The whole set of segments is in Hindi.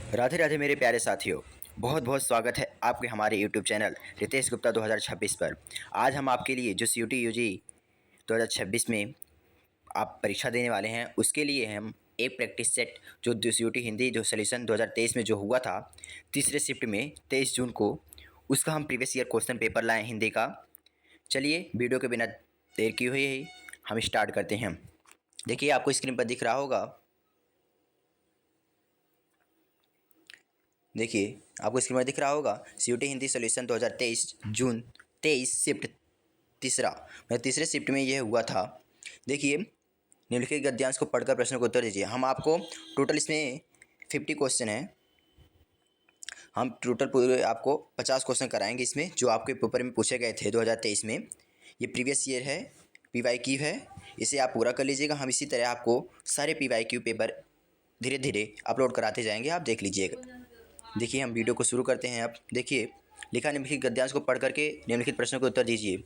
राधे राधे मेरे प्यारे साथियों। बहुत बहुत स्वागत है आपके हमारे यूट्यूब चैनल रितेश गुप्ता 2026 पर। आज हम आपके लिए जो सी यू टी यू जी 2026 में आप परीक्षा देने वाले हैं उसके लिए हम एक प्रैक्टिस सेट जो सी यू टी हिंदी जो सोल्यूशन 2023 में जो हुआ था तीसरे शिफ्ट में 23 जून को, उसका हम प्रीवियस ईयर क्वेश्चन पेपर लाए हिंदी का। चलिए वीडियो के बिना देर की हुई ही हम स्टार्ट करते हैं। देखिए आपको स्क्रीन पर दिख रहा होगा, देखिए आपको स्क्रीन पर दिख रहा होगा C U T Hindi solution 2023 June 23 shift तीसरा, मतलब तीसरे शिफ्ट में यह हुआ था। देखिए निम्नलिखित गद्यांश को पढ़कर प्रश्नों का उत्तर दीजिए। हम आपको टोटल इसमें 50 क्वेश्चन हैं। हम टोटल पूरे आपको 50 क्वेश्चन कराएंगे इसमें, जो आपके पेपर में पूछे गए थे 2023 में। ये प्रीवियस ईयर है, पी वाई क्यू है, इसे आप पूरा कर लीजिएगा। हम इसी तरह आपको सारे पी वाई क्यू पेपर धीरे धीरे अपलोड कराते जाएंगे, आप देख लीजिएगा। देखिए हम वीडियो को शुरू करते हैं। अब देखिए लिखा निम्नलिखित गद्यांश को पढ़ करके निम्नलिखित प्रश्नों का उत्तर दीजिए।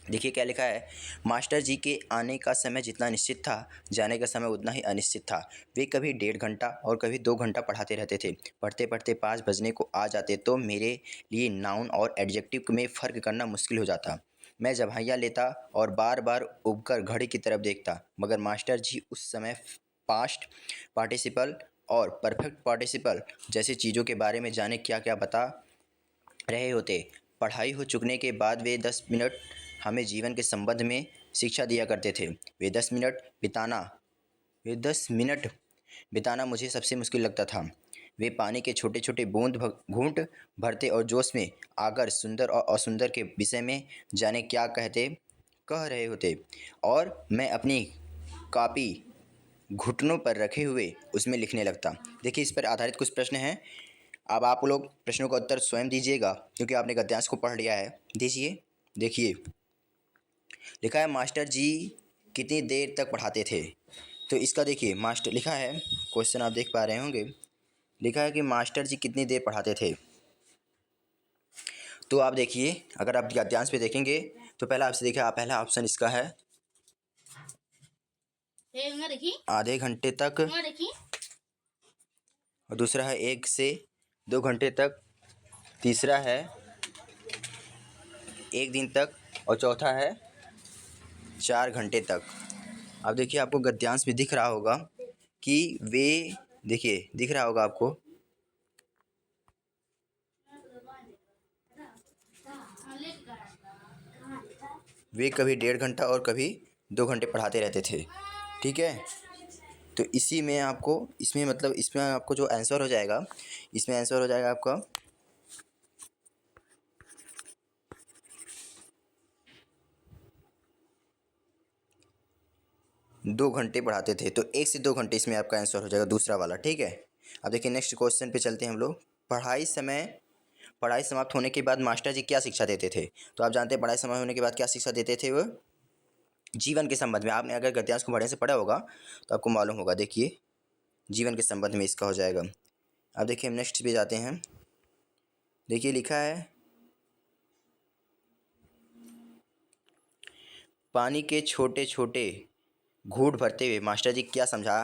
देखिए क्या लिखा है। मास्टर जी के आने का समय जितना निश्चित था, जाने का समय उतना ही अनिश्चित था। वे कभी 1.5 घंटा और कभी 2 घंटा पढ़ाते रहते थे। पढ़ते पढ़ते 5 बजने को आ जाते तो मेरे लिए नाउन और एडजेक्टिव में फ़र्क करना मुश्किल हो जाता। मैं जवाहियाँ लेता और बार बार उबकर घड़ी की तरफ देखता, मगर मास्टर जी उस समय पास्ट पार्टिसिपल और परफेक्ट पार्टिसिपल जैसी चीज़ों के बारे में जाने क्या क्या बता रहे होते। पढ़ाई हो चुकने के बाद वे 10 मिनट हमें जीवन के संबंध में शिक्षा दिया करते थे। वे 10 मिनट बिताना मुझे सबसे मुश्किल लगता था। वे पानी के छोटे छोटे घूंट भरते और जोश में आकर सुंदर और असुंदर के विषय में जाने क्या कह रहे होते, और मैं अपनी कॉपी घुटनों पर रखे हुए उसमें लिखने लगता। देखिए इस पर आधारित कुछ प्रश्न हैं। अब आप लोग प्रश्नों का उत्तर स्वयं दीजिएगा, क्योंकि आपने गद्यांश को पढ़ लिया है। दीजिए। देखिए लिखा है मास्टर जी कितनी देर तक पढ़ाते थे। तो इसका देखिए मास्टर लिखा है, क्वेश्चन आप देख पा रहे होंगे। लिखा है कि मास्टर जी कितनी देर पढ़ाते थे। तो आप देखिए अगर आप गद्यांश पे देखेंगे तो पहला ऑप्शन इसका है आधे घंटे तक, और दूसरा है 1 से 2 घंटे तक, तीसरा है 1 दिन तक, और चौथा है 4 घंटे तक। अब देखिए आपको गद्यांश भी दिख रहा होगा कि देखिए दिख रहा होगा आपको, वे कभी 1.5 घंटा और कभी 2 घंटे पढ़ाते रहते थे। ठीक है, तो इसमें आपको जो आंसर हो जाएगा, इसमें आंसर हो जाएगा आपका 2 घंटे पढ़ाते थे। तो 1 से 2 घंटे इसमें आपका आंसर हो जाएगा, दूसरा वाला। ठीक है, अब देखिए नेक्स्ट क्वेश्चन पे चलते हैं हम लोग। पढ़ाई समाप्त होने के बाद मास्टर जी क्या शिक्षा देते थे। तो आप जानते हैं पढ़ाई समाप्त होने के बाद क्या शिक्षा देते थे, वो जीवन के संबंध में। आपने अगर गद्यांश को बढ़िया से पढ़ा होगा तो आपको मालूम होगा। देखिए जीवन के संबंध में इसका हो जाएगा। अब देखिए हम नेक्स्ट पे जाते हैं। देखिए लिखा है पानी के छोटे छोटे घूंट भरते हुए मास्टर जी क्या समझा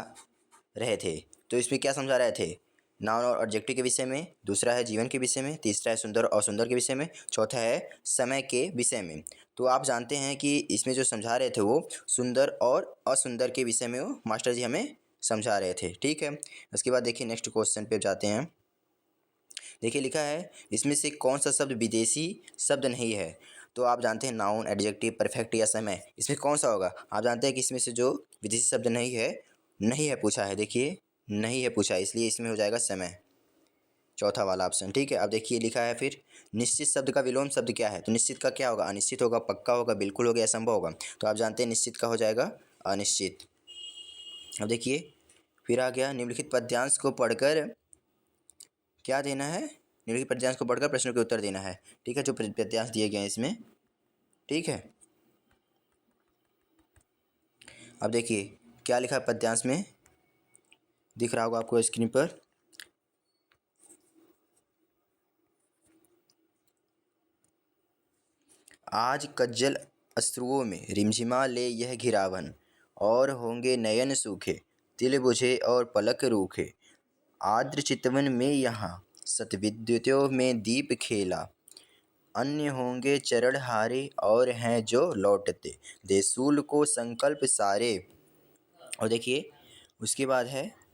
रहे थे। तो इसमें क्या समझा रहे थे, नाउन और ऑब्जेक्टिव के विषय में, दूसरा है जीवन के विषय में, तीसरा है सुंदर और असुंदर के विषय में, चौथा है समय के विषय में। तो आप जानते हैं कि इसमें जो समझा रहे थे वो सुंदर और असुंदर के विषय में वो मास्टर जी हमें समझा रहे थे। ठीक है, उसके बाद देखिए नेक्स्ट क्वेश्चन पे जाते हैं। देखिए लिखा है इसमें से कौन सा शब्द विदेशी शब्द नहीं है। तो आप जानते हैं नाउन, एडजेक्टिव, परफेक्ट या समय, इसमें कौन सा होगा। आप जानते हैं कि इसमें से जो विदेशी शब्द नहीं है पूछा है। देखिए नहीं है पूछा है, इसलिए इसमें हो जाएगा समय, चौथा वाला ऑप्शन। ठीक है, अब देखिए लिखा है फिर निश्चित शब्द का विलोम शब्द क्या है। तो निश्चित का क्या होगा, अनिश्चित होगा, पक्का होगा, बिल्कुल होगा, असंभव होगा। तो आप जानते हैं निश्चित का हो जाएगा अनिश्चित। अब देखिए फिर आ गया निम्नलिखित पद्यांश को पढ़कर क्या देना है, निम्नलिखित पद्यांश को पढ़कर प्रश्नों के उत्तर देना है। ठीक है, जो पद्यांश दिए गए हैं इसमें। ठीक है, अब देखिए क्या लिखा है पद्यांश में, दिख रहा होगा आपको स्क्रीन पर। आज कज्जल अश्रुओं में रिमझिमा ले यह घिरावन, और होंगे नयन सूखे, तिल बुझे और पलक रूखे। आर्द्र चितवन में यहाँ सतविद्युतों में दीप खेला। अन्य होंगे चरण हारे और हैं जो लौटते, देसूल को संकल्प सारे। और देखिए उसके बाद है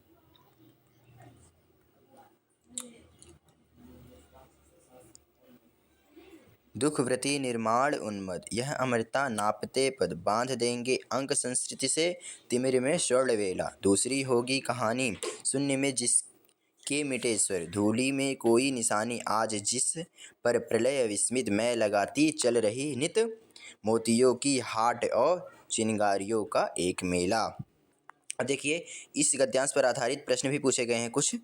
दुख वृत्ति निर्माण उन्मद, यह अमृता नापते पद, बांध देंगे अंक संस्कृति से, तिमिर में स्वर्ण वेला। दूसरी होगी कहानी शून्य में जिसके मिटे स्वर, धूलि में कोई निशानी, आज जिस पर प्रलय विस्मित मैं लगाती चल रही नित, मोतियों की हाट और चिंगारियों का एक मेला। अब देखिए इस गद्यांश पर आधारित प्रश्न भी पूछे गए हैं कुछ,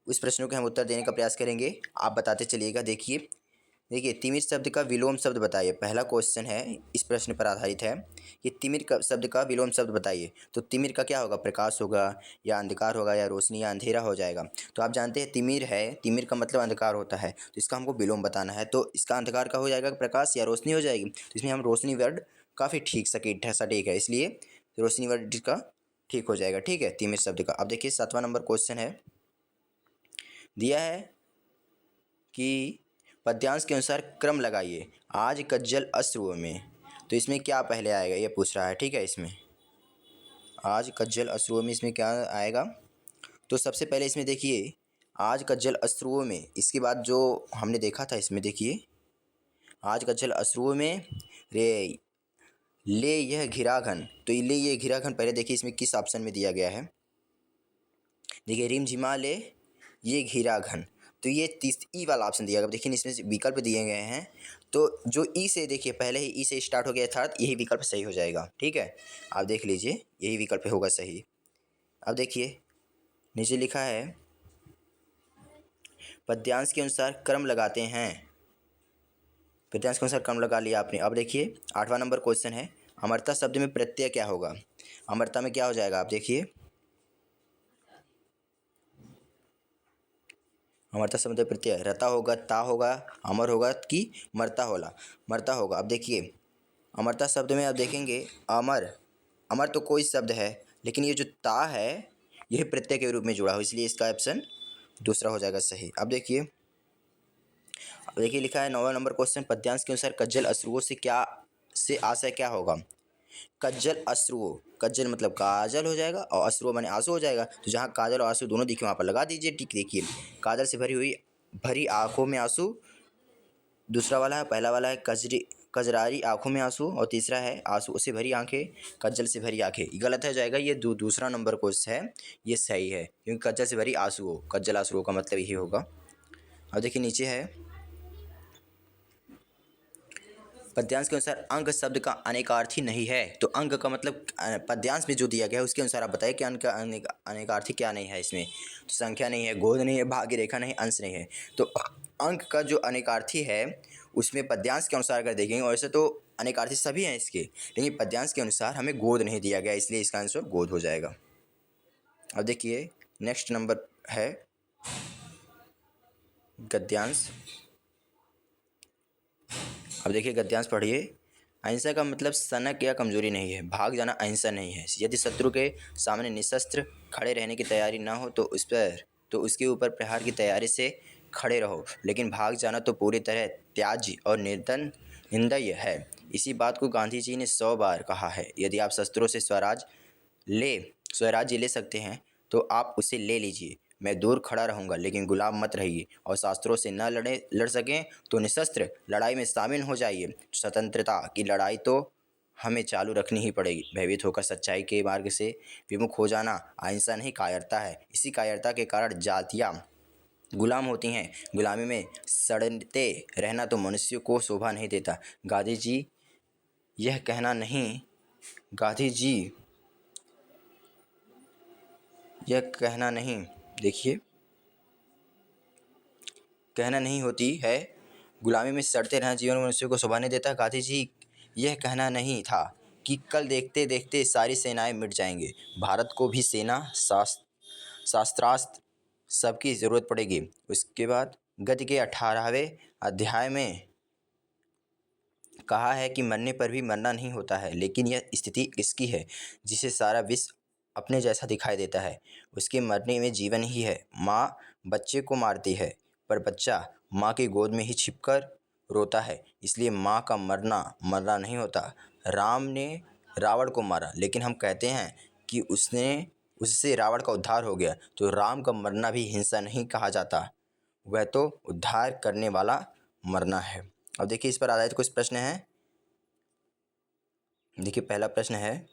उस प्रश्नों के हम उत्तर देने का प्रयास करेंगे, आप बताते चलिएगा। देखिए तिमिर शब्द का विलोम शब्द बताइए, पहला क्वेश्चन है इस प्रश्न पर आधारित है कि तिमिर का शब्द का विलोम शब्द बताइए। तो तिमिर का क्या होगा, प्रकाश होगा या अंधकार होगा या रोशनी या अंधेरा हो जाएगा। तो आप जानते हैं तिमिर है, तिमिर का मतलब अंधकार होता है, तो इसका हमको विलोम बताना है। तो इसका अंधकार का हो जाएगा प्रकाश या रोशनी हो जाएगी। तो इसमें हम रोशनी वर्ड काफ़ी सटीक है, इसलिए रोशनी वर्ड का ठीक हो जाएगा। ठीक है तिमिर शब्द का। अब देखिए 7वां नंबर क्वेश्चन है, दिया है कि पद्यांश के अनुसार क्रम लगाइए आज कज्जल अश्रुओं में। तो इसमें क्या पहले आएगा ये पूछ रहा है। ठीक है, इसमें आज कज्जल अश्रुओं में इसमें क्या आएगा। तो सबसे पहले इसमें देखिए आज कज्जल अश्रुओं में, इसके बाद जो हमने देखा था इसमें देखिए आज कज्जल अश्रुओं में रे ले यह घिराघन। तो ले ये घिराघन पहले देखिए इसमें किस ऑप्शन में दिया गया है। देखिए रिमझिमा ले ये घिराघन, तो ये ई वाला ऑप्शन दिया गया। देखिए इसमें विकल्प दिए गए हैं, तो जो ई से देखिए पहले ही ई से स्टार्ट हो गया अर्थात यही विकल्प सही हो जाएगा। ठीक है, आप देख लीजिए यही विकल्प होगा सही। अब देखिए नीचे लिखा है पद्यांश के अनुसार क्रम लगाते हैं, पद्यांश के अनुसार क्रम लगा लिया आपने। अब देखिए 8वां नंबर क्वेश्चन है, अमरता शब्द में प्रत्यय क्या होगा। अमरता में क्या हो जाएगा, आप देखिए अमरता शब्द में प्रत्यय रता होगा, ता होगा, अमर होगा कि मरता होला, मरता होगा। अब देखिए अमरता शब्द में आप देखेंगे अमर, अमर तो कोई शब्द है, लेकिन ये जो ता है यह प्रत्यय के रूप में जुड़ा हो, इसलिए इसका ऑप्शन दूसरा हो जाएगा सही। अब देखिए लिखा है 9वां नंबर क्वेश्चन, पद्यांश के अनुसार कज्जल अश्रुओं से आशय क्या होगा। कज्जल अश्रुओं, कज्जल मतलब काजल हो जाएगा और अश्रुओं माने आंसू हो जाएगा। तो जहाँ काजल और आंसू दोनों दिखे वहाँ पर लगा दीजिए टिक। देखिए काजल से भरी आंखों में आंसू, दूसरा वाला है, पहला वाला है कजरारी आंखों में आंसू, और तीसरा है आंसू से भरी आंखें, कज्जल से भरी आंखें। गलत हो जाएगा, ये दूसरा नंबर क्वेश्चन है, ये सही है क्योंकि कज्जल से भरी आंसू हो, कज्जल आंसू का मतलब यही होगा। अब देखिए नीचे है पद्यांश के अनुसार अंक शब्द का अनेकार्थी नहीं है। तो अंक का मतलब पद्यांश में जो दिया गया है उसके अनुसार आप बताइए कि अंक का अनेकार्थी क्या नहीं है इसमें। तो संख्या नहीं है, गोद नहीं है, भाग्य रेखा नहीं, अंश नहीं है। तो अंक का जो अनेकार्थी है उसमें पद्यांश के अनुसार अगर देखेंगे, वैसे तो अनेकार्थी सभी हैं इसके, लेकिन पद्यांश के अनुसार हमें गोद नहीं दिया गया, इसलिए इसका आंसर गोद हो जाएगा। अब देखिए नेक्स्ट नंबर है गद्यांश। अब देखिए गद्यांश पढ़िए, अहिंसा का मतलब सनक या कमजोरी नहीं है, भाग जाना अहिंसा नहीं है। यदि शत्रु के सामने निशस्त्र खड़े रहने की तैयारी ना हो तो उसके ऊपर प्रहार की तैयारी से खड़े रहो, लेकिन भाग जाना तो पूरी तरह त्याज्य और निंदनीय है। इसी बात को गांधी जी ने 100 बार कहा है। यदि आप शस्त्रों से स्वराज्य ले सकते हैं तो आप उसे ले लीजिए। मैं दूर खड़ा रहूँगा लेकिन गुलाम मत रहिए, और शास्त्रों से न लड़ सकें तो निशस्त्र लड़ाई में शामिल हो जाइए। स्वतंत्रता की लड़ाई तो हमें चालू रखनी ही पड़ेगी। भयभीत होकर सच्चाई के मार्ग से विमुख हो जाना अहिंसा नहीं कायरता है। इसी कायरता के कारण जातियाँ गुलाम होती हैं। गुलामी में सड़ते रहना तो मनुष्य को शोभा नहीं देता। गांधी जी यह कहना नहीं, देखिए कहना नहीं होती है, गुलामी में सड़ते रहना जीवन मनुष्य को शोभा नहीं देता। गांधी जी यह कहना नहीं था कि कल देखते देखते सारी सेनाएं मिट जाएंगे, भारत को भी सेना शास्त्रास्त्र सबकी ज़रूरत पड़ेगी। उसके बाद गद्य के 18वें अध्याय में कहा है कि मरने पर भी मरना नहीं होता है, लेकिन यह स्थिति इसकी है जिसे सारा विश्व अपने जैसा दिखाई देता है, उसके मरने में जीवन ही है। माँ बच्चे को मारती है, पर बच्चा माँ की गोद में ही छिपकर रोता है, इसलिए माँ का मरना मरना नहीं होता। राम ने रावण को मारा, लेकिन हम कहते हैं कि उससे रावण का उद्धार हो गया, तो राम का मरना भी हिंसा नहीं कहा जाता, वह तो उद्धार करने वाला मरना है। अब देखिए इस पर आधारित कुछ प्रश्न हैं। देखिए पहला प्रश्न है,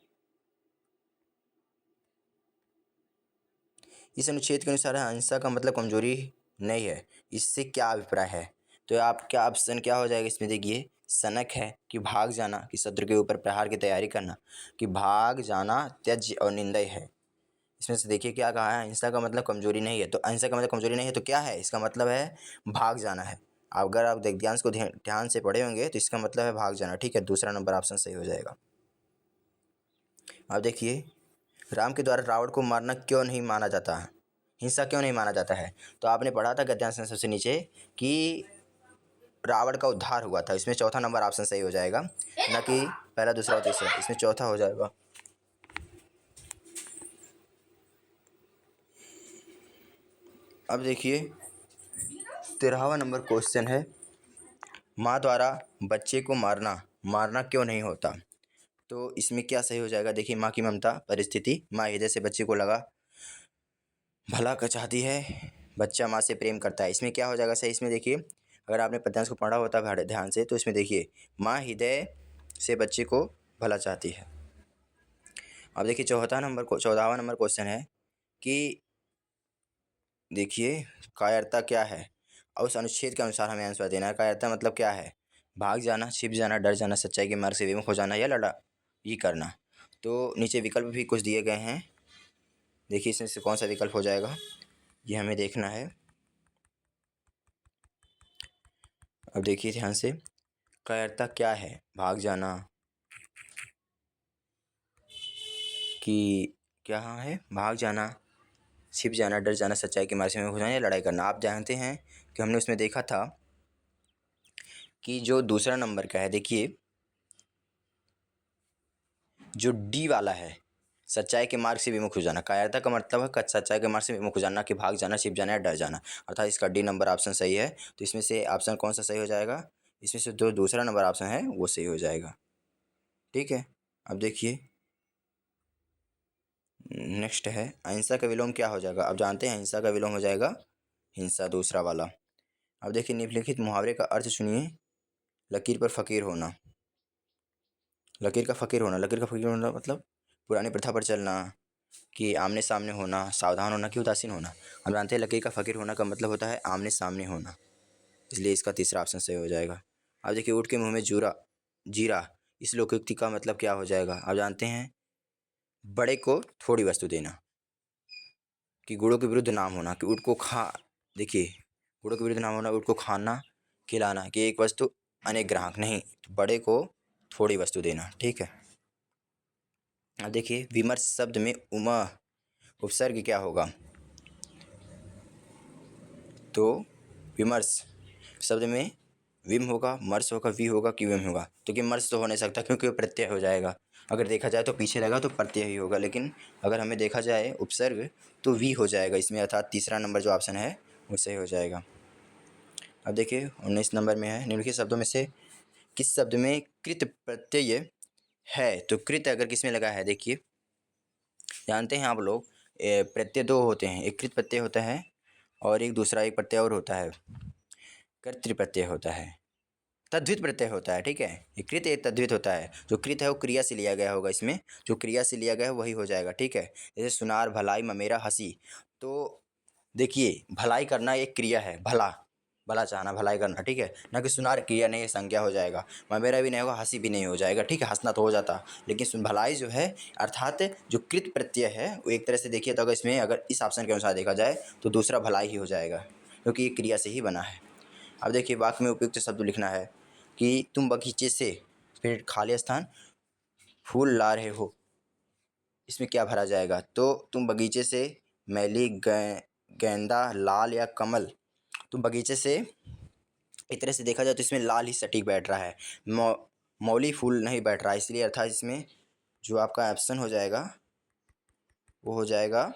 इस अनुच्छेद के अनुसार अहिंसा का मतलब कमजोरी नहीं है, इससे क्या अभिप्राय है? तो आपका ऑप्शन क्या हो जाएगा इसमें? देखिए सनक है, कि भाग जाना, कि शत्रु के ऊपर प्रहार की तैयारी करना, कि भाग जाना त्याज्य और निंदय है। इसमें से देखिए क्या कहा है, अहिंसा का मतलब कमजोरी नहीं है। तो अहिंसा का मतलब कमजोरी नहीं है तो क्या है? इसका मतलब है भाग जाना है। अगर आप गद्यांश को ध्यान से पढ़े होंगे तो इसका मतलब है भाग जाना। ठीक है, दूसरा नंबर ऑप्शन सही हो जाएगा। अब देखिए राम के द्वारा रावण को मारना क्यों नहीं माना जाता है, हिंसा क्यों नहीं माना जाता है? तो आपने पढ़ा था गद्यांश में सबसे नीचे कि रावण का उद्धार हुआ था। इसमें चौथा नंबर ऑप्शन सही हो जाएगा, ना कि पहला दूसरा और तीसरा, इसमें चौथा हो जाएगा। अब देखिए 13वां नंबर क्वेश्चन है, माँ द्वारा बच्चे को मारना मारना क्यों नहीं होता? तो इसमें क्या सही हो जाएगा? देखिए माँ की ममता, परिस्थिति, माँ हृदय से बच्चे को लगा भला का चाहती है, बच्चा माँ से प्रेम करता है। इसमें क्या हो जाएगा सही? इसमें देखिए अगर आपने पद्यांश को पढ़ा होता है ध्यान से तो इसमें देखिए माँ हृदय से बच्चे को भला चाहती है। अब देखिए 14वां नंबर क्वेश्चन है कि देखिए कायरता क्या है, और उस अनुच्छेद के अनुसार हमें आंसर देना है। कायरता मतलब क्या है? भाग जाना, छिप जाना, डर जाना, सच्चाई के मार्ग से विमुख हो जाना, या लड़ाई करना। तो नीचे विकल्प भी कुछ दिए गए हैं, देखिए इसमें से कौन सा विकल्प हो जाएगा ये हमें देखना है। अब देखिए ध्यान से, कायरता क्या है? भाग जाना, कि क्या है? भाग जाना, छिप जाना, डर जाना, सच्चाई के मार्ग से विमुख हो जाना, या लड़ाई करना। आप जानते हैं कि हमने उसमें देखा था कि जो दूसरा नंबर का है, देखिए जो डी वाला है, सच्चाई के मार्ग से विमुख हो जाना, कायरता का मतलब है सच्चाई के मार्ग से विमुख हो जाना, कि भाग जाना, छिप जाना या डर जाना, अर्थात इसका डी नंबर ऑप्शन सही है। तो इसमें से ऑप्शन कौन सा सही हो जाएगा? इसमें से जो दूसरा नंबर ऑप्शन है वो सही हो जाएगा। ठीक है, अब देखिए नेक्स्ट है, अहिंसा का विलोम क्या हो जाएगा? अब जानते हैं अहिंसा का विलोम हो जाएगा हिंसा, दूसरा वाला। अब देखिए निम्नलिखित मुहावरे का अर्थ सुनिए। लकीर पर फकीर होना, लकीर का फकीर होना, लकीर का फकीर होना मतलब पुरानी प्रथा पर चलना, कि आमने सामने होना, सावधान होना, कि उदासीन होना। हम जानते हैं लकीर का फकीर होना का मतलब होता है आमने सामने होना, इसलिए इसका तीसरा ऑप्शन सही हो जाएगा। अब देखिए ऊँट के मुंह में जूरा जीरा, इस लोकोक्ति का मतलब क्या हो जाएगा? आप जानते हैं बड़े को थोड़ी वस्तु देना, कि गुणों के विरुद्ध नाम होना, कि ऊँट को खा देखिए गुणों के विरुद्ध नाम होना, ऊँट को खाना खिलाना, कि एक वस्तु अनेक ग्राहक नहीं, तो बड़े को थोड़ी वस्तु देना। ठीक है, अब देखिए विमर्श शब्द में उमा उपसर्ग क्या होगा? तो विमर्श शब्द में विम होगा, मर्श होगा, वी होगा, कि विम होगा? तो कि मर्श तो हो नहीं सकता क्योंकि वो प्रत्यय हो जाएगा। अगर देखा जाए तो पीछे लगा तो प्रत्यय ही होगा, लेकिन अगर हमें देखा जाए उपसर्ग तो वी हो जाएगा इसमें, अर्थात तीसरा नंबर जो ऑप्शन है वो सही हो जाएगा। अब देखिए 19 नंबर में है, निम्नलिखित शब्दों में से किस शब्द में कृत प्रत्यय है? तो कृत अगर किस में लगा है, देखिए जानते हैं आप लोग प्रत्यय दो होते हैं, एक कृत प्रत्यय होता है और एक दूसरा एक प्रत्यय और होता है, कर्तृ प्रत्यय होता है, तद्धित प्रत्यय होता है। ठीक है, ये कृत एक तद्धित होता है, जो कृत है वो क्रिया से लिया गया होगा, इसमें जो क्रिया से लिया गया है वही हो जाएगा। ठीक है, जैसे सुनार, भलाई, ममेरा, हंसी। तो देखिए भलाई करना एक क्रिया है, भला भला चाहना, भलाई करना। ठीक है, ना कि सुनार क्रिया नहीं है, संज्ञा हो जाएगा, ममेरा भी नहीं होगा, हंसी भी नहीं हो जाएगा। ठीक है, हंसना तो हो जाता, लेकिन भलाई जो है अर्थात जो कृत प्रत्यय है वो एक तरह से देखिए तो अगर इसमें अगर इस ऑप्शन के अनुसार देखा जाए तो दूसरा भलाई ही हो जाएगा, क्योंकि ये क्रिया से ही बना है। अब देखिए वाक्य में उपयुक्त शब्द लिखना है, कि तुम बगीचे से, फिर खाली स्थान, फूल ला रहे हो, इसमें क्या भरा जाएगा? तो तुम बगीचे से मैली गेंदा, लाल या कमल। तुम बगीचे से एक तरह से देखा जाए तो इसमें लाल ही सटीक बैठ रहा है, मौली फूल नहीं बैठ रहा है, इसलिए अर्थात इसमें जो आपका ऑप्शन हो जाएगा वो हो जाएगा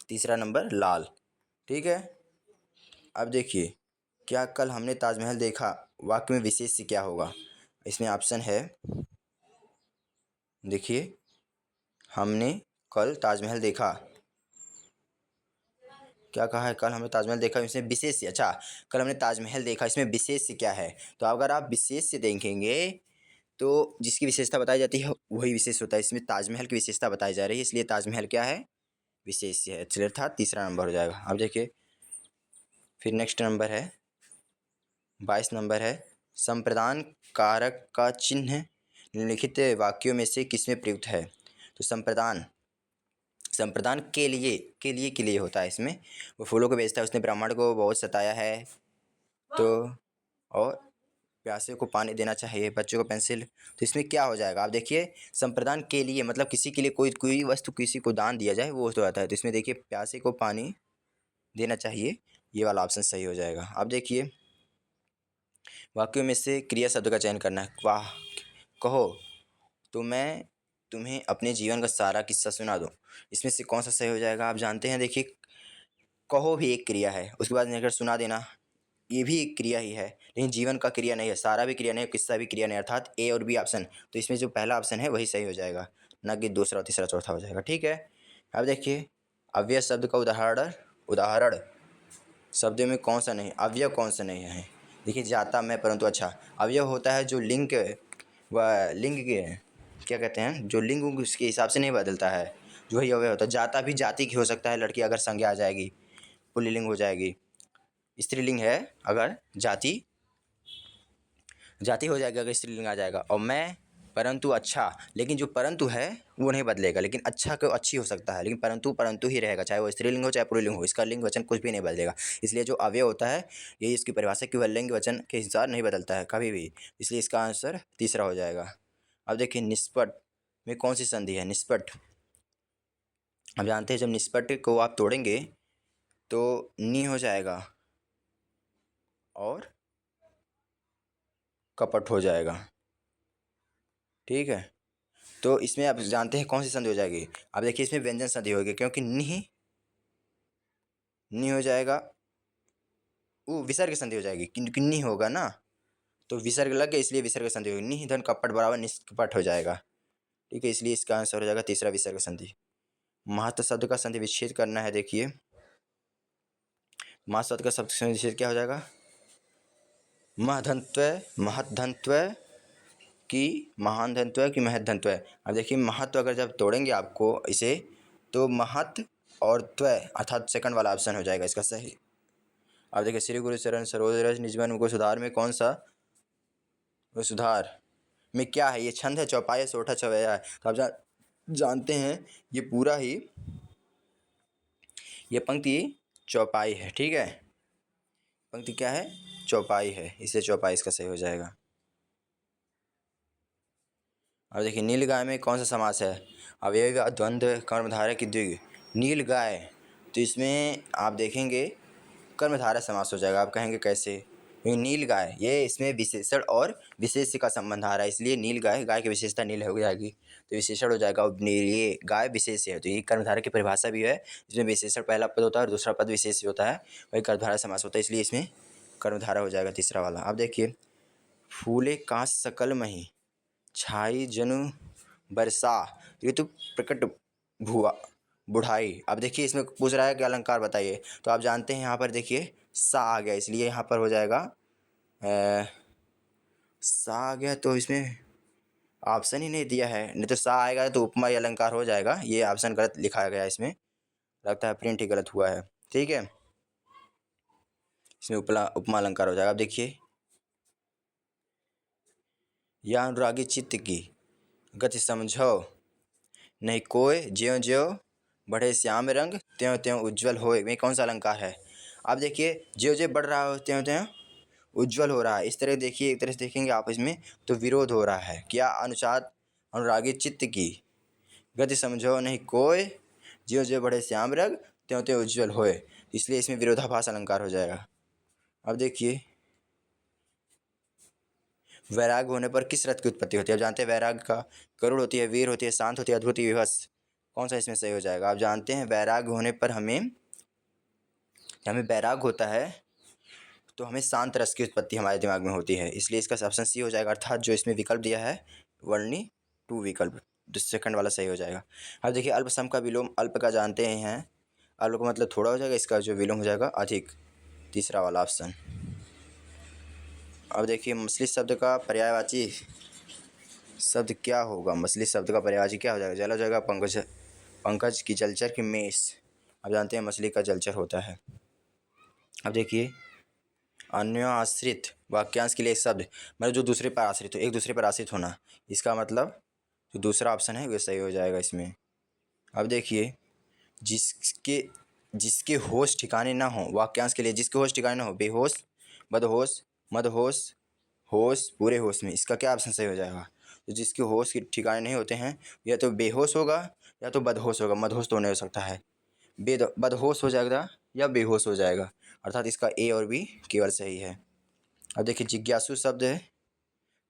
तीसरा नंबर लाल। ठीक है। अब देखिए, क्या कल हमने ताजमहल देखा वाक्य में विशेष से क्या होगा? इसमें ऑप्शन है, देखिए, हमने कल ताजमहल देखा, क्या कहा है? कल हमने ताजमहल देखा, इसमें विशेष से, अच्छा, कल हमने ताजमहल देखा, इसमें विशेष से क्या है? तो अगर आप विशेष से देखेंगे तो जिसकी विशेषता बताई जाती है वही विशेष होता है। इसमें ताजमहल की विशेषता बताई जा रही है, इसलिए ताजमहल क्या है? विशेष है। चलिए था तीसरा नंबर हो जाएगा। अब देखिए, फिर नेक्स्ट नंबर है 22 नंबर है, संप्रदान कारक का चिन्ह निम्नलिखित वाक्यों में से किसमें प्रयुक्त है? तो संप्रदान, संप्रदान के लिए होता है। इसमें वो फूलों को बेचता है, उसने ब्राह्मण को बहुत सताया है, तो और प्यासे को पानी देना चाहिए, बच्चों को पेंसिल, तो इसमें क्या हो जाएगा? आप देखिए, संप्रदान के लिए मतलब किसी के लिए कोई वस्तु किसी को दान दिया जाए वो तो आता है। तो इसमें देखिए, प्यासे को पानी देना चाहिए, ये वाला ऑप्शन सही हो जाएगा। अब देखिए, वाक्यों में से क्रिया शब्द का चयन करना है। वाह, कहो तो मैं तुम्हें अपने जीवन का सारा किस्सा सुना दूं, इसमें से कौन सा सही हो जाएगा? आप जानते हैं, देखिए, कहो भी एक क्रिया है, उसके बाद अगर सुना देना ये भी एक क्रिया ही है, लेकिन जीवन का क्रिया नहीं है, सारा भी क्रिया नहीं है, किस्सा भी क्रिया नहीं, अर्थात ए और बी ऑप्शन। तो इसमें जो पहला ऑप्शन है वही सही हो जाएगा, ना कि दूसरा और तीसरा चौथा हो जाएगा। ठीक है। अब देखिए, अव्यय शब्द का उदाहरण उदाहरण शब्द में कौन सा नहीं, अवयव कौन सा नहीं है? देखिए, जाता मैं परंतु, अच्छा, अवयव होता है जो लिंग व लिंग के क्या कहते हैं, जो लिंग उसके हिसाब से नहीं बदलता है, जो वही अवयव होता है। जाता भी जाति की हो सकता है, लड़की अगर संज्ञा आ जाएगी पुल्लिंग हो जाएगी, स्त्रीलिंग है अगर जाति जाति हो जाएगा अगर स्त्रीलिंग आ जाएगा। और मैं परंतु, अच्छा, लेकिन जो परंतु है वो नहीं बदलेगा, लेकिन अच्छा को अच्छी हो सकता है, लेकिन परंतु परंतु ही रहेगा, चाहे वो स्त्रीलिंग हो चाहे पुल्लिंग हो, इसका लिंग वचन कुछ भी नहीं बदलेगा। इसलिए जो अवयव होता है यही इसकी परिभाषा कि वह लिंग वचन के अनुसार नहीं बदलता है कभी भी, इसलिए इसका आंसर तीसरा हो जाएगा। अब देखिए, निष्पट में कौन सी संधि है? निष्पट, अब जानते हैं जब निष्पट को आप तोड़ेंगे तो नी हो जाएगा और कपट हो जाएगा। ठीक है। तो इसमें आप जानते हैं कौन सी संधि हो जाएगी? अब देखिए, इसमें व्यंजन संधि होगी, क्योंकि नी हो जाएगा, वो विसर्ग संधि हो जाएगी, क्योंकि नी होगा ना, तो विसर्ग लग गया, इसलिए विसर्ग संधि होगी। नी धन कपट बराबर निष्कपट हो जाएगा। ठीक है, इसलिए इसका आंसर हो जाएगा तीसरा, विसर्ग संधि। महत्व शब्द का संधि विच्छेद करना है। देखिए, महत्व शब्द का शब्द संधि विच्छेद क्या हो जाएगा? महधनत्व, महद्धनत्व की महान धनत्व की महत धनत्व। अब देखिए, महत्व अगर जब तोड़ेंगे आपको इसे, तो महत और त्व अर्थात सेकंड वाला ऑप्शन हो जाएगा इसका सही। अब देखिए, श्री गुरु चरण सरोज रज निजमन को सुधार में कौन सा, वो सुधार में क्या है? ये छंद है, चौपाई है, सोठा चौवैया है। तो आप जानते हैं ये पूरा ही, ये पंक्ति चौपाई है। ठीक है, पंक्ति क्या है? चौपाई है, इसलिए चौपाई इसका सही हो जाएगा। अब देखिए, नील गाय में कौन सा समास है? अवयवी द्वंद्व कर्मधारय की द्विग। नील गाय, तो इसमें आप देखेंगे कर्मधारय समास हो जाएगा। आप कहेंगे कैसे? क्योंकि नील गाय, ये इसमें विशेषण और विशेष्य का संबंध आ रहा है, इसलिए नील गाय, गाय की विशेषता नील हो जाएगी, तो विशेषण हो जाएगा। और ये गाय विशेष्य है, तो ये कर्मधारय की परिभाषा भी है, इसमें विशेषण पहला पद होता है और दूसरा पद विशेष्य होता है, वही कर्मधारय समास होता है, इसलिए इसमें कर्मधारय हो जाएगा तीसरा वाला। अब देखिए, फूले कांच सकल मही छाई जनु बरसा ऋतु प्रकट भुआ बुढ़ाई। अब देखिए, इसमें पूछ रहा है कि अलंकार बताइए, तो आप जानते हैं यहाँ पर देखिए सा आ गया, इसलिए यहाँ पर हो जाएगा सा आ गया, तो इसमें ऑप्शन ही नहीं दिया है, नहीं तो सा आएगा तो उपमा या अलंकार हो जाएगा। ये ऑप्शन गलत लिखा गया है, इसमें लगता है प्रिंट ही गलत हुआ है। ठीक है, इसमें उपमा अलंकार हो जाएगा। अब देखिए, या अनुरागी चित्त की गति समझो नहीं कोय, ज्यों ज्यों बढ़े श्याम रंग त्यों त्यों उज्जवल होए, में कौन सा अलंकार है? आप देखिए, ज्यों ज्यों बढ़ रहा हो त्यों त्यों उज्जवल हो रहा है, इस तरह देखिए, एक तरह से देखेंगे आप इसमें तो विरोध हो रहा है। क्या अनुसार अनुरागी चित्त की गति समझो नहीं कोय, ज्यों ज्यों बढ़े श्याम रंग त्यों त्यों उज्जवल होए, इसलिए इसमें विरोधाभास अलंकार हो जाएगा। अब देखिए, वैराग होने पर किस रथ की उत्पत्ति होती है? अब जानते हैं वैराग का गरुड़ होती है, वीर होती है, शांत होती है, अद्भुत, विवश। कौन सा इसमें सही हो जाएगा? आप जानते हैं वैराग्य होने पर हमें वैराग्य होता है तो हमें शांत रस की उत्पत्ति हमारे दिमाग में होती है, इसलिए इसका ऑप्शन सी हो जाएगा। अर्थात जो इसमें विकल्प दिया है वर्णी टू विकल्प, जो सेकंड वाला सही हो जाएगा। अब देखिए अल्प सम का विलोम, अल्प का जानते हैं, अल्प का मतलब थोड़ा हो जाएगा, इसका जो विलोम हो जाएगा अधिक, तीसरा वाला ऑप्शन। अब देखिए मछली शब्द का पर्यायवाची शब्द क्या होगा? मछली शब्द का पर्यायवाची क्या हो जाएगा? जल हो जाएगा, पंकज, पंकज की जलचर की मेष। अब जानते हैं मछली का जलचर होता है। अब देखिए अन्योआश्रित वाक्यांश के लिए एक शब्द, मतलब जो दूसरे पर आश्रित हो, एक दूसरे पर आश्रित होना, इसका मतलब जो दूसरा ऑप्शन है वो सही हो जाएगा इसमें। अब देखिए जिसके जिसके होश ठिकाने ना हो, वाक्यांश के लिए जिसके होश ठिकाने ना हो, बेहोश, बदहोश, मदहोश, होश, पूरे होश में, इसका क्या ऑप्शन सही हो जाएगा? तो जिसके होश के ठिकाने नहीं होते हैं, या तो बेहोश होगा या तो बदहोश होगा, मदहोश तो नहीं हो सकता है, बदहोश हो जाएगा या बेहोश हो जाएगा, अर्थात इसका ए और बी केवल सही है। अब देखिए जिज्ञासु शब्द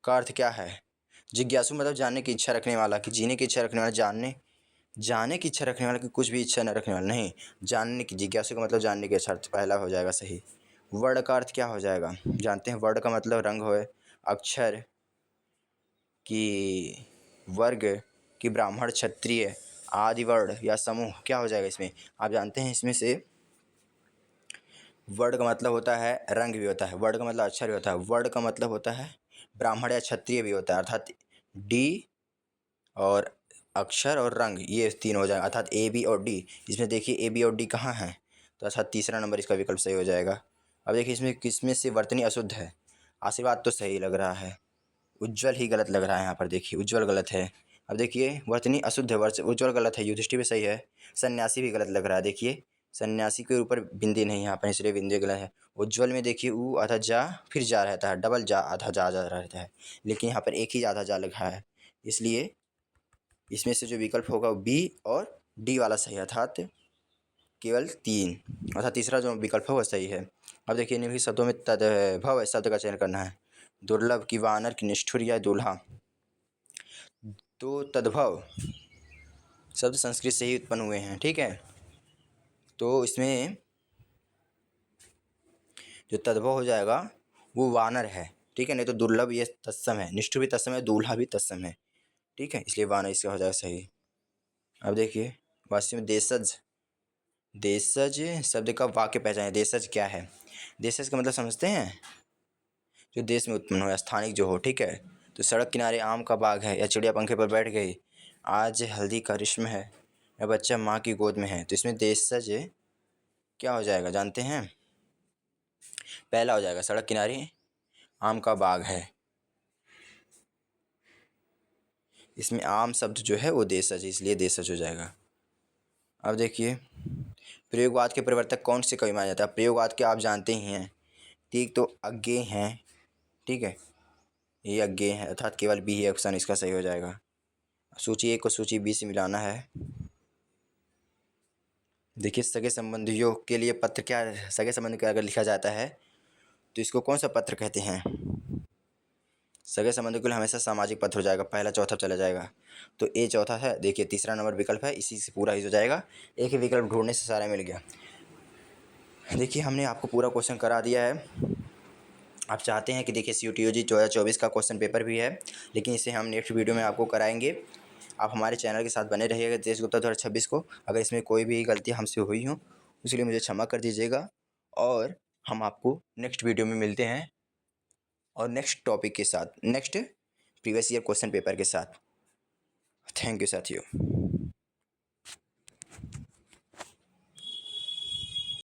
का अर्थ क्या है? जिज्ञासु मतलब जानने की इच्छा रखने वाला, कि जीने की इच्छा रखने वाला, जानने की इच्छा रखने वाला, कि कुछ भी इच्छा न रखने वाला, नहीं, जानने की, जिज्ञासु का मतलब जानने की इच्छा, पहला हो जाएगा सही। वर्ण का अर्थ क्या हो जाएगा? जानते हैं वर्ण का मतलब रंग हो, अक्षर की, वर्ग की, ब्राह्मण, क्षत्रिय आदि वर्ण या समूह, क्या हो जाएगा इसमें? आप जानते हैं इसमें से वर्ण का मतलब होता है रंग भी होता है, वर्ण का मतलब अक्षर भी होता है, वर्ण का मतलब होता है ब्राह्मण या क्षत्रिय भी होता है, अर्थात डी और अक्षर और रंग, ये तीन हो जाएगा, अर्थात ए बी और डी। इसमें देखिए ए बी और डी कहाँ है, तो अर्थात तीसरा नंबर इसका विकल्प सही हो जाएगा। अब देखिए इसमें किसमें से वर्तनी अशुद्ध है? आशीर्वाद तो सही लग रहा है, उज्ज्वल ही गलत लग रहा है, यहाँ पर देखिए उज्ज्वल गलत है। अब देखिए वर्तनी अशुद्ध है, उज्ज्वल गलत है, युधिष्ठिर भी सही है, सन्यासी भी गलत लग रहा है। देखिए सन्यासी के ऊपर बिंदी नहीं है यहाँ पर, इसलिए बिंदी गलत है। उज्ज्वल में देखिए ऊ आधा जा फिर जा रहता है, डबल जा आधा जा रहता है, लेकिन यहाँ पर एक ही आधा जा लिखा है, इसलिए इसमें से जो विकल्प होगा वो बी और डी वाला सही है, अर्थात केवल तीन, अर्थात तीसरा जो विकल्प है वो सही है। अब देखिए निम्नलिखित शब्दों में तद्भव शब्द का चयन करना है, दुर्लभ की, वानर की, निष्ठुर या दूल्हा। तो तद्भव शब्द संस्कृत से ही उत्पन्न हुए हैं, ठीक है, तो इसमें जो तद्भव हो जाएगा वो वानर है, ठीक है, नहीं तो दुर्लभ ये तत्सम है, निष्ठुर भी तत्सम है, दूल्हा भी तत्सम है, ठीक है, इसलिए वानर इसका हो जाएगा सही। अब देखिए वास्तव में देशज, देशज शब्द का वाक्य पहचान, देशज क्या है? देशज का मतलब समझते हैं? जो देश में उत्पन्न हो, स्थानिक जो हो, ठीक है, तो सड़क किनारे आम का बाग है, या चिड़िया पंखे पर बैठ गई, आज हल्दी का रिश्म है, या बच्चा माँ की गोद में है, तो इसमें देशज क्या हो जाएगा जानते हैं? पहला हो जाएगा, सड़क किनारे आम का बाग है, इसमें आम शब्द जो है वो देशज है, इसलिए देशज हो जाएगा। अब देखिए प्रयोगवाद के प्रवर्तक कौन से कवि माने जाता है? प्रयोगवाद के आप जानते ही हैं, ठीक, तो अज्ञेय हैं, ठीक है, ये अज्ञेय है, अर्थात केवल बी ही ऑप्शन इसका सही हो जाएगा। सूची ए को सूची बी से मिलाना है। देखिए सगे संबंधियों के लिए पत्र क्या, सगे संबंधी का अगर लिखा जाता है तो इसको कौन सा पत्र कहते हैं? सगे संबंधियों के लिए हमेशा सामाजिक पत्र हो जाएगा, पहला चौथा चला जाएगा, तो ए चौथा है। देखिए तीसरा नंबर विकल्प है, इसी से पूरा ही हो जाएगा, एक ही विकल्प ढूंढने से सारा मिल गया। देखिए हमने आपको पूरा क्वेश्चन करा दिया है। आप चाहते हैं कि देखिए CUT-UG 2024 का क्वेश्चन पेपर भी है, लेकिन इसे हम नेक्स्ट वीडियो में आपको कराएंगे। आप हमारे चैनल के साथ बने रहिएगा देश गुप्ता 2026 को। अगर इसमें कोई भी गलती हमसे हुई हो इसलिए मुझे क्षमा कर दीजिएगा, और हम आपको नेक्स्ट वीडियो में मिलते हैं और नेक्स्ट टॉपिक के साथ, next previous year question paper के साथ। थैंक यू साथियों।